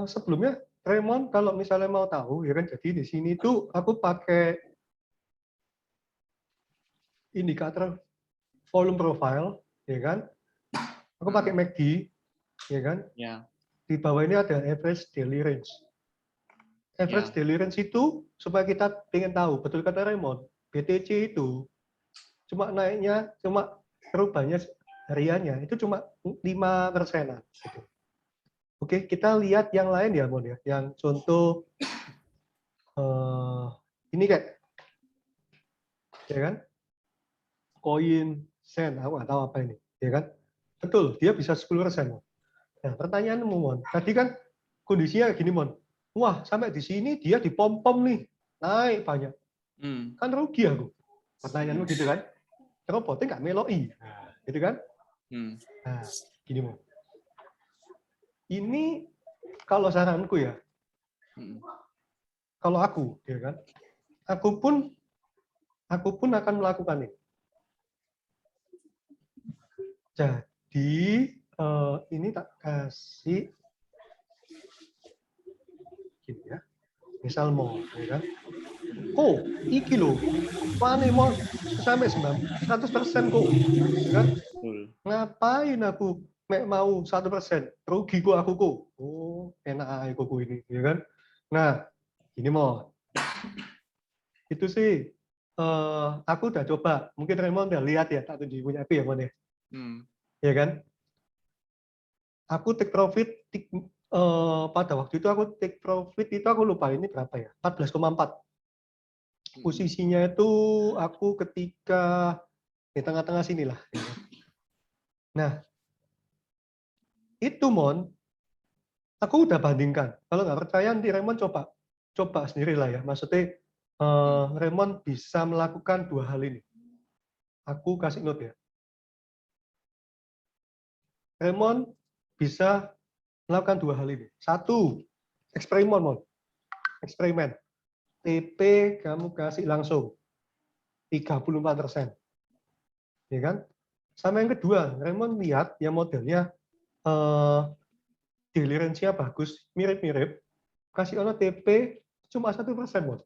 Sebelumnya Raymond kalau misalnya mau tahu ya kan, jadi di sini tuh aku pakai indikator volume profile ya kan. Aku pakai MACD ya kan. Ya. Di bawah ini ada average daily range. Average daily range itu supaya kita ingin tahu, betul kata Raymond, BTC itu cuma naiknya, cuma perubahannya hariannya itu cuma 5%. Gitu. Oke, kita lihat yang lain ya, Mon ya. Yang contoh ini kayak, ya kan? Koin sen, aku nggak tahu apa ini, ya kan? Betul, dia bisa 10%. Mon. Nah, pertanyaanmu, Mon, tadi kan kondisinya gini, Mon. Wah, sampai di sini dia dipom-pom nih, naik banyak. Kan rugi aku. Pertanyaanmu gitu kan? Robotnya nggak meloi, gitu kan? Nah, gini, Mon. Ini kalau saranku ya, kalau aku, ya kan, aku pun akan melakukan ini. Jadi ini tak kasih gini ya, misal mau, ya kan, iki loh, pane mau sampai 100% kok, ya kan? Ngapain aku mau 1%, rugi kok aku kok. Oh, enak aja kok ini, ya kan? Nah, ini mau, itu sih aku udah coba, mungkin Raymond udah lihat ya, tak tunjuk punya aku ya, Mon ya. Ya kan? Aku take profit pada waktu itu aku take profit itu aku lupa ini berapa ya, 14,4. Posisinya itu aku ketika di tengah-tengah sini lah. Ya kan? Nah, itu Mon, aku udah bandingkan. Kalau nggak percaya nanti Raymond coba sendiri lah ya. Maksudnya Raymond bisa melakukan dua hal ini. Aku kasih note ya. Raymond bisa melakukan dua hal ini. Satu, eksperimen, Mon. Eksperimen. TP kamu kasih langsung 34%. Ya kan? Sama yang kedua, Raymond lihat yang modelnya daily range-nya bagus, mirip-mirip, kasih ono TP cuma 1%, Mon.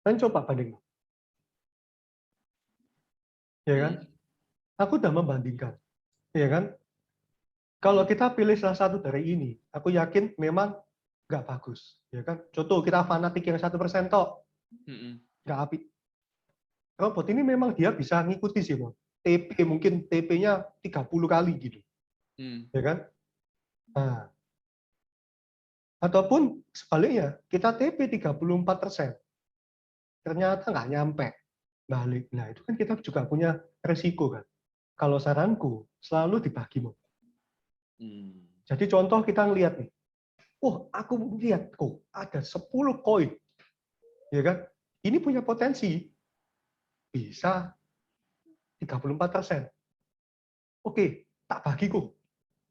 Dan coba banding. Ya kan? Aku udah membandingkan. Ya kan? Kalau kita pilih salah satu dari ini, aku yakin memang nggak bagus. Ya kan? Contoh kita fanatik yang 1% tok. Nggak apik. Robot ini memang dia bisa ngikuti sih, Mon. TP mungkin TP-nya 30 kali gitu. Ya kan? Nah, ataupun sebaliknya, kita TP 34%. Ternyata nggak nyampe balik. Nah, itu kan kita juga punya resiko kan. Kalau saranku, selalu dibagi, Mon. Jadi contoh kita ngelihat nih, aku lihat kok ada 10 koin, ya kan? Ini punya potensi bisa 34%. Oke, tak bagi kok.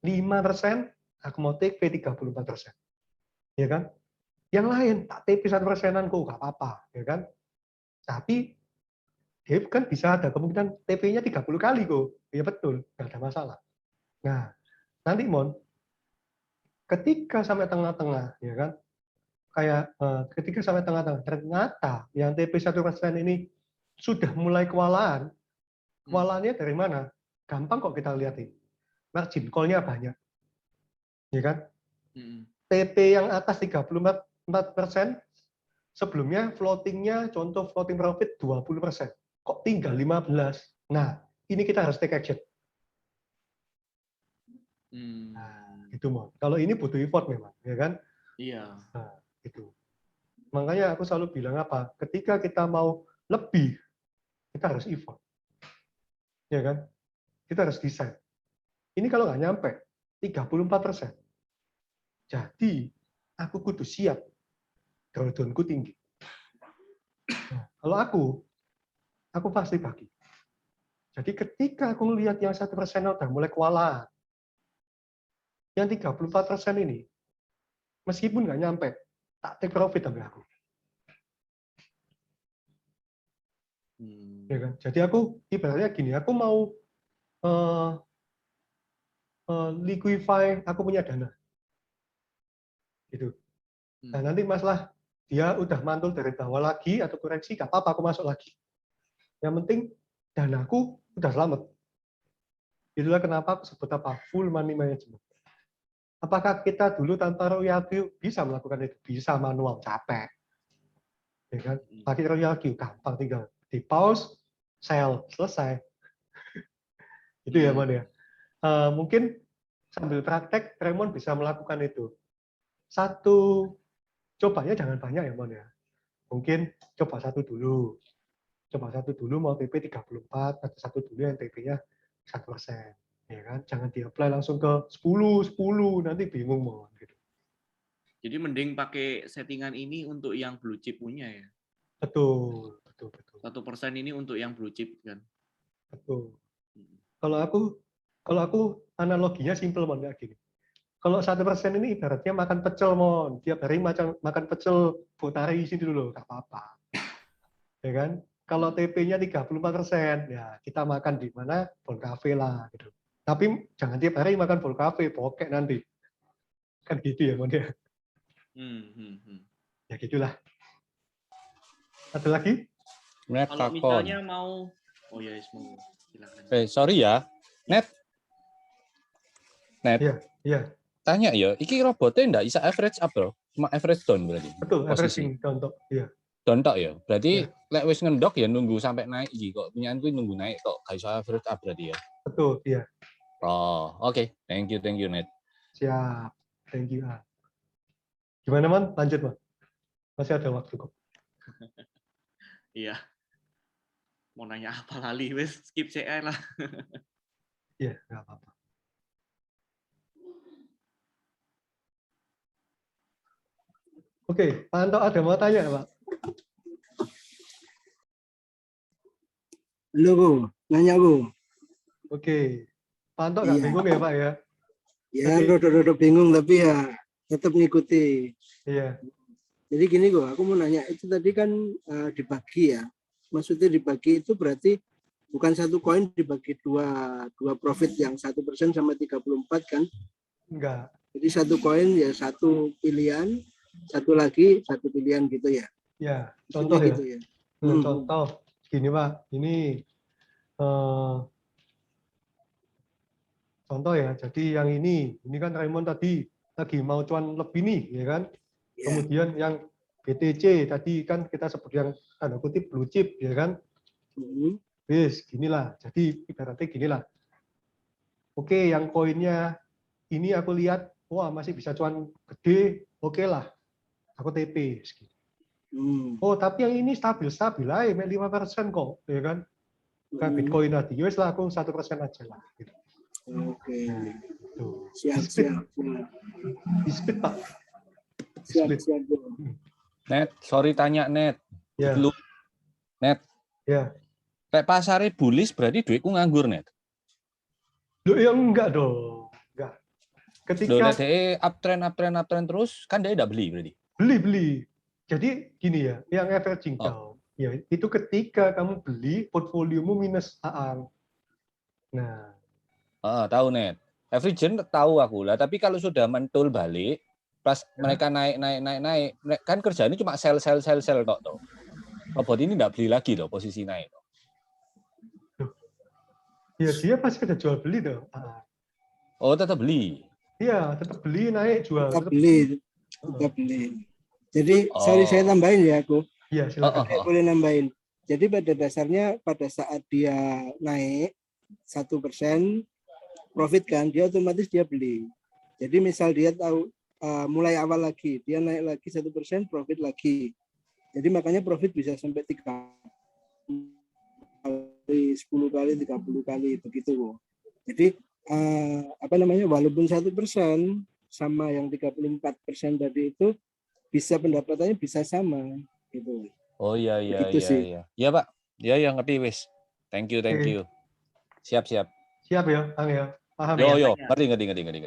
5% aku mau take 34%. Ya kan? Yang lain tak TP 1%-an kok nggak apa-apa, ya kan? Tapi dia kan bisa ada kemungkinan TP-nya 30 kali kok. Ya betul, nggak ada masalah. Nah, nanti Mon, ketika sampai tengah-tengah, ya kan? Kayak ketika sampai tengah-tengah, ternyata yang TP 1% ini sudah mulai kewalahan. Kewalahannya dari mana? Gampang kok kita lihatin. Margin call-nya banyak. Ya kan? TP yang atas 34%, sebelumnya floating-nya, contoh floating profit 20%. Kok tinggal 15%? Nah, ini kita harus take action. Nah, itu Mon. Kalau ini butuh effort memang, ya kan? Iya. Nah, itu. Makanya aku selalu bilang apa? Ketika kita mau lebih, kita harus effort. Ya kan? Kita harus desain. Ini kalau nggak nyampe 34%. Jadi, aku kudu siap. Drawdown-ku tinggi. Nah, kalau aku pasti bagi. Jadi ketika aku melihat yang 1% udah mulai kewalahan, yang 34% ini, meskipun nggak nyampe, tak take profit sampai aku. Ya kan? Jadi aku ibaratnya gini, aku mau liquify, aku punya dana. Gitu. Nah, nanti masalah dia udah mantul dari bawah lagi atau koreksi, nggak apa-apa, aku masuk lagi. Yang penting danaku udah selamat. Itulah kenapa aku sebut apa? Full money management. Apakah kita dulu tanpa Royal Queue bisa melakukan itu? Bisa, manual, capek. Ya kan? Pakai Royal Queue, gampang, tinggal di pause, sell, selesai. Itu ya, Mon ya. Mungkin sambil praktek, Raymond bisa melakukan itu. Cobanya jangan banyak ya, Mon ya. Mungkin coba satu dulu. Coba satu dulu mau TP 34, atau satu dulu yang TP-nya 1%. Ya kan? Jangan di-apply langsung ke 10, nanti bingung Mon. Gitu. Jadi mending pakai settingan ini untuk yang blue chip punya ya. Betul. 1% ini untuk yang blue chip kan. Betul. Kalau aku analoginya simple Mon, kayak gini. Kalau 1% ini ibaratnya makan pecel Mon. Tiap hari makan pecel, botari sini dulu, nggak apa-apa. Ya kan? Kalau TP-nya 34%, ya kita makan di mana? Bon Cafe lah. Gitu. Tapi jangan tiap hari makan Bon Cafe, bokek nanti. Kan gitu ya, Mon ya. Ya gitulah. Ada lagi? Kalau misalnya mau, oh ya, mau silakan. Sorry ya, Net. Iya. Tanya ya, iki robotnya ndak bisa average up bro, cuma average down berarti. Betul, posisi. averaging contoh. Iya. Down tok ya, berarti Iya. lek wis ngendok ya nunggu sampai naik iki kok punyaan kuwi nunggu naik tok, gak iso average up berarti ya. Betul, iya. Oh, oke. Thank you Net. Siap. Thank you. Gimana, Mon? Lanjut, Mon. Masih ada waktu kok. Iya. Mau nanya apa lali, wes skip CI lah. Iya, nggak apa-apa. Oke, Pak Anto ada mau tanya, Pak? Halo, Bu. Nanya, Bu. Oke. Pak Anto nggak bingung ya, Pak ya? Ya, rada-rada bingung, tapi ya tetap ngikuti. Iya. Jadi gini, Bu, aku mau nanya, itu tadi kan dibagi ya. Maksudnya dibagi itu berarti bukan satu koin dibagi dua profit yang 1% sama 34 kan? Enggak. Jadi satu koin ya satu pilihan, satu lagi satu pilihan gitu ya? Ya, contoh ya. Gitu ya? Contoh, gini Pak, ini contoh ya. Jadi yang ini kan Raymond tadi lagi mau cuan lebih nih, ya kan? Ya. Kemudian yang BTC tadi kan kita sebut yang tanda kutip blue chip, ya kan? Wis, ginilah. Jadi ibaratnya ginilah. Oke, yang koinnya ini aku lihat, wah masih bisa cuan gede, oke lah. Aku TP. Oh, tapi yang ini stabil aja, 5% kok, ya kan? Kayak Bitcoin tadi, wis lah aku 1% aja lah. Gitu. Oke. Tuh. Siap. Dispit, Pak. Siap. Net, sorry tanya Net. Ya. Dulu. Net. Ya. Lek pasare bullish berarti duitku nganggur Net. Loh, ya enggak dong. Enggak. Ketika uptrend terus kan dia udah beli berarti. Beli. Jadi gini ya, yang averaging Oh. down, ya itu ketika kamu beli portfoliomu minus AANG. Nah, Tahu net. Average tahu aku lah. Tapi kalau sudah mentul balik, pas Ya. mereka naik, kan kerjanya cuma sell tok toh. Robot ini nggak beli lagi loh posisi naik. ya dia pasti ada jual beli dong. AANG. Oh tetap beli. Iya, tetap beli, naik, jual. Kita Tetap. beli, kita beli. Jadi sorry saya tambahin ya aku. Iya, silakan. Saya boleh nambahin. Jadi pada dasarnya pada saat dia naik 1% profit kan, dia otomatis dia beli. Jadi misal dia tahu mulai awal lagi, dia naik lagi 1% profit lagi. Jadi makanya profit bisa sampai 3 kali, 10 kali, 30 kali begitu. Jadi walaupun 1% sama yang 34% tadi itu bisa pendapatannya bisa sama gitu. Oh iya Begitu sih. iya. Iya Pak. Ya ngerti wis. Thank you. Siap. Siap ya, Ang ya. Paham Yo ya? ngerti.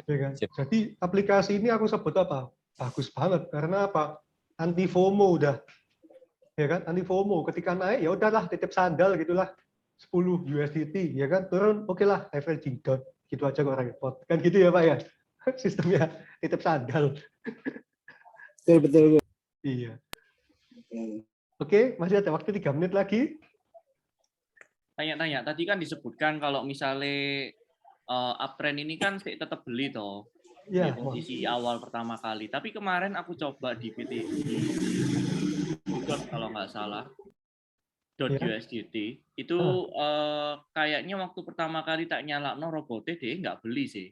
Ya kan? Sip. Jadi aplikasi ini aku sebut apa? Bagus banget karena apa? Anti FOMO udah. Ya kan? Anti FOMO. Ketika naik ya udahlah titip sandal gitulah. 10 USDT ya kan? Turun oke lah averaging down. Gitu aja kok repot. Kan gitu ya Pak ya? Sistemnya titip sandal. Betul. Iya. Oke, masih ada waktu 3 menit lagi. Tanya-tanya, tadi kan disebutkan kalau misalnya uptrend ini kan saya tetap beli toh di Ya, posisi awal pertama kali. Tapi kemarin aku coba di PT kalau nggak salah Ya. .USDT itu kayaknya waktu pertama kali tak nyala robotnya dia nggak beli sih.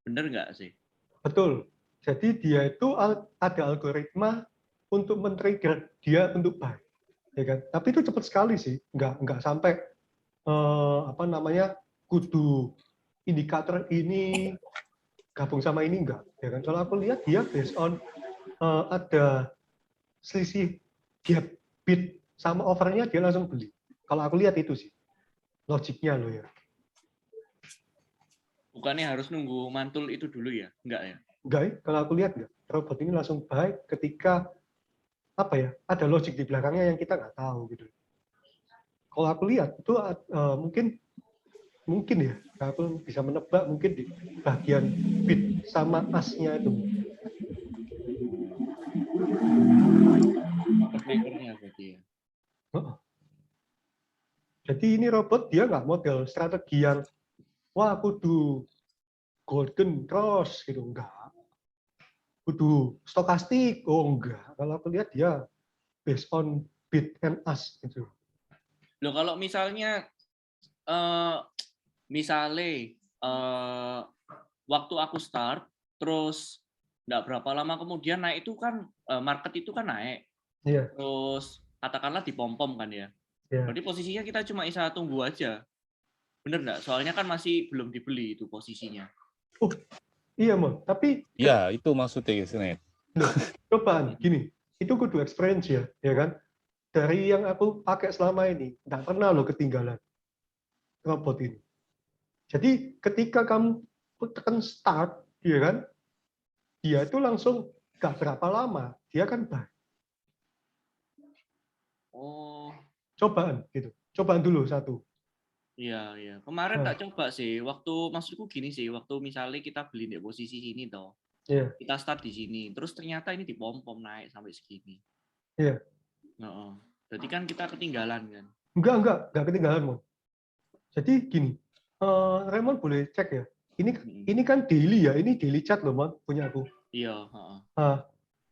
Bener nggak sih? betul. Jadi dia itu ada algoritma untuk men-trigger dia untuk buy. Ya kan? Tapi itu cepat sekali sih. Nggak sampai kudu indikator ini gabung sama ini enggak. Ya kan? Kalau aku lihat dia based on ada selisih gap bid sama overnya dia langsung beli. Kalau aku lihat itu sih logiknya loh ya. Bukannya harus nunggu mantul itu dulu ya? Enggak ya? Enggak, kalau aku lihat enggak. Robot ini langsung buy ketika ada logik di belakangnya yang kita nggak tahu gitu. Kalau aku lihat itu mungkin ya, aku bisa menebak mungkin di bagian bid sama asnya itu. Market maker-nya berarti ya. Jadi ini robot dia nggak model strategi yang wah kudu golden cross gitu, enggak. Kudu stokastik, oh enggak. Kalau aku lihat dia based on bid and ask gitu. Loh kalau misalnya waktu aku start terus nggak berapa lama kemudian naik itu kan market itu kan naik. Iya. Terus katakanlah dipom-pom kan ya. Iya. Berarti posisinya kita cuma bisa tunggu aja. Bener nggak? Soalnya kan masih belum dibeli itu posisinya. Oh, iya, Mon. Tapi Ya, itu maksudnya Net. cobaan gini, itu kudu experience ya kan? Dari yang aku pakai selama ini, nggak pernah lo ketinggalan robot ini. Jadi ketika kamu tekan start, ya kan? Dia itu langsung nggak berapa lama, dia kan buy. Oh. Cobaan gitu. Cobaan dulu satu. Iya. Kemarin tak coba sih. Maksudku gini sih, waktu misalnya kita beli di posisi sini toh. Iya. Kita start di sini, terus ternyata ini dipom-pom naik sampai segini. Iya. Berarti kan kita ketinggalan kan? Enggak ketinggalan, Mon. Jadi gini, Raymond boleh cek ya. Ini kan daily ya, ini daily chat loh, Mon, punya aku. Iya,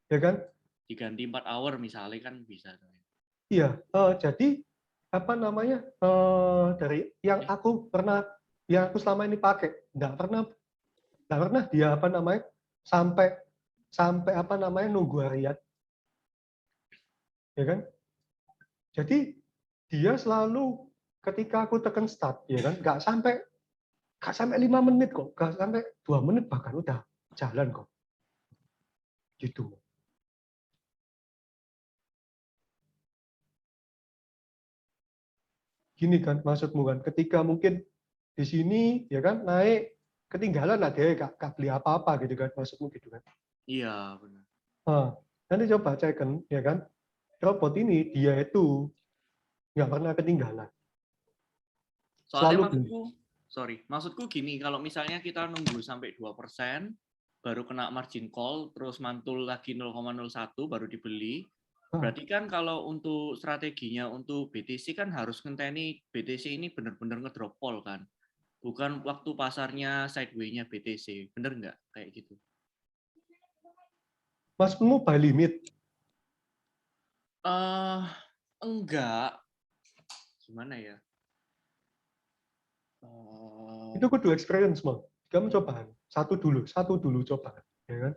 Ya kan? Diganti 4 hour misalnya kan bisa. Iya, jadi dari yang aku selama ini pakai, nggak pernah dia sampai nunggu harian, ya kan? Jadi dia selalu ketika aku tekan start, ya kan, nggak sampai 5 menit kok, nggak sampai 2 menit bahkan udah jalan kok, gitu. Gini kan maksudmu kan, ketika mungkin di sini ya kan naik ketinggalan ada gak beli apa-apa gitu kan maksudmu gitu kan. Iya benar. Nanti coba ceken, ya kan? Robot ini dia itu nggak pernah ketinggalan. Soalnya Selalu beli. maksudku gini, kalau misalnya kita nunggu sampai 2%, baru kena margin call, terus mantul lagi 0,01 baru dibeli, berarti kan kalau untuk strateginya untuk BTC kan harus ngenteni BTC ini benar-benar ngedrop call kan, bukan waktu pasarnya sideway-nya BTC, bener nggak kayak gitu? Mas mau buy limit? Enggak, gimana ya? Itu kudu experience, Mal. Kamu coba satu dulu coba, ya kan?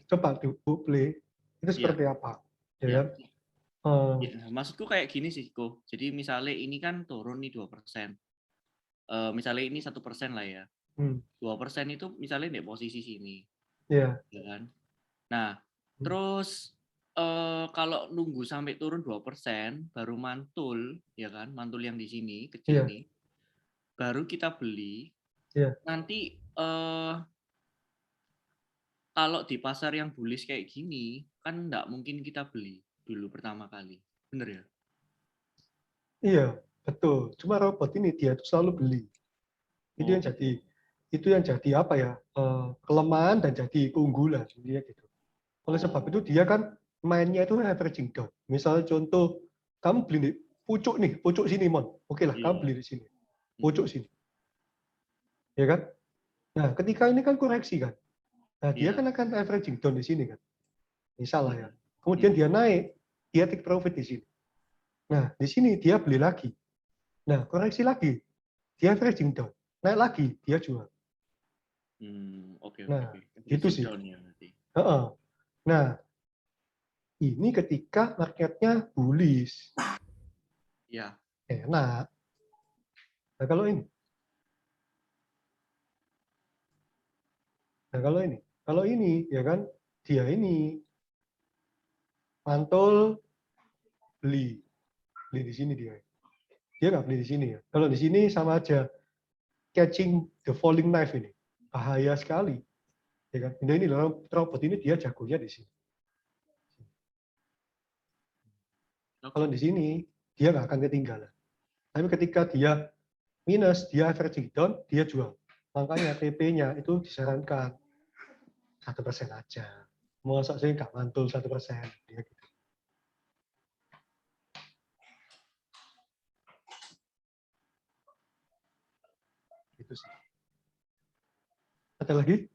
Coba di play itu seperti apa, ya kan? Ya, maksudku kayak gini sih, Ko. Jadi misalnya ini kan turun nih 2%. Misalnya ini 1% lah ya. 2% itu misalnya di posisi sini. Iya. Ya kan? Nah, terus kalau nunggu sampai turun 2% baru mantul, ya kan? Mantul yang di sini kecil nih. Baru kita beli. Nanti kalau di pasar yang bullish kayak gini, kan nggak mungkin kita beli dulu pertama kali. Bener ya? Iya, betul. Cuma robot ini dia tuh selalu beli. Itu yang jadi apa ya? Kelemahan dan jadi keunggulan dia gitu. Oleh sebab itu dia kan mainnya itu averaging down. Misalnya contoh kamu beli di pucuk sini, Mon. Oke lah, kamu beli di sini. Pucuk sini. Ya kan? Nah, ketika ini kan koreksi kan. Nah, dia kan akan averaging down di sini kan. Misalnya ya. Kemudian dia naik, dia take profit di sini. Nah, di sini dia beli lagi. Nah, koreksi lagi. Dia averaging down. Naik lagi, dia jual. Oke. Gitu sih. Nah, ini ketika marketnya bullish. Ya. Enak. Nah, kalau ini, ya kan, dia ini mantul beli di sini dia nggak beli di sini ya. Kalau di sini sama aja catching the falling knife ini, bahaya sekali, ya kan. Ini robot ini dia jagonya di sini. Kalau di sini dia nggak akan ketinggalan. Tapi ketika dia minus, dia averaging down, dia jual. Makanya TP-nya itu disarankan 1% aja. Masa sih nggak mantul 1%, dia gitu. Itu sih. Ada lagi?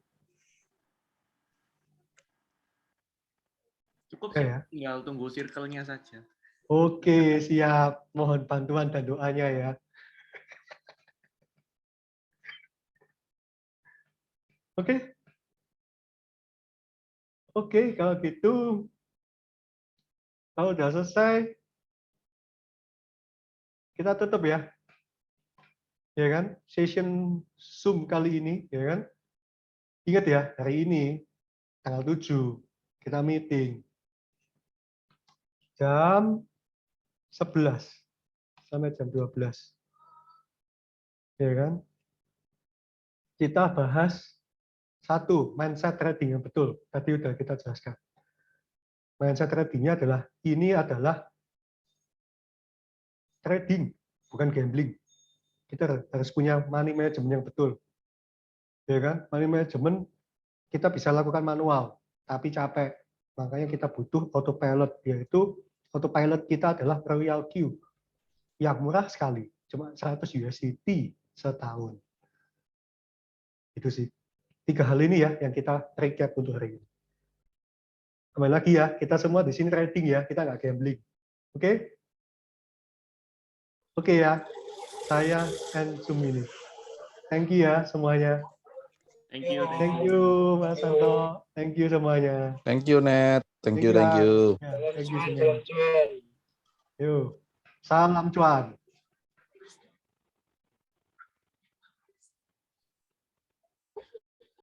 Cukup sih, ya. Tinggal tunggu circle-nya saja. Oke, siap. Mohon bantuan dan doanya ya. Oke, kalau gitu, kalau udah selesai, kita tutup ya. Ya kan? Session Zoom kali ini, ya kan? Ingat ya, hari ini, tanggal 7, kita meeting. Jam 11 sampai jam 12. Ya kan? Kita bahas satu, mindset trading yang betul. Tadi udah kita jelaskan. Mindset tradingnya adalah, ini adalah trading, bukan gambling. Kita harus punya money management yang betul. Ya kan? Money management kita bisa lakukan manual, tapi capek. Makanya kita butuh autopilot, yaitu autopilot kita adalah Royal Q yang murah sekali, cuma 100 USDT setahun. Itu sih. 3 hal ini ya yang kita recap untuk hari ini. Kembali lagi ya, kita semua di sini trading ya, kita nggak gambling. Oke? Oke ya, saya and Sumini. Thank you ya semuanya. Thank you. Thank you Mas Santo. Thank you semuanya. Thank you, Net. Thank you. Ya, thank you semuanya. Yuk, salam cuan.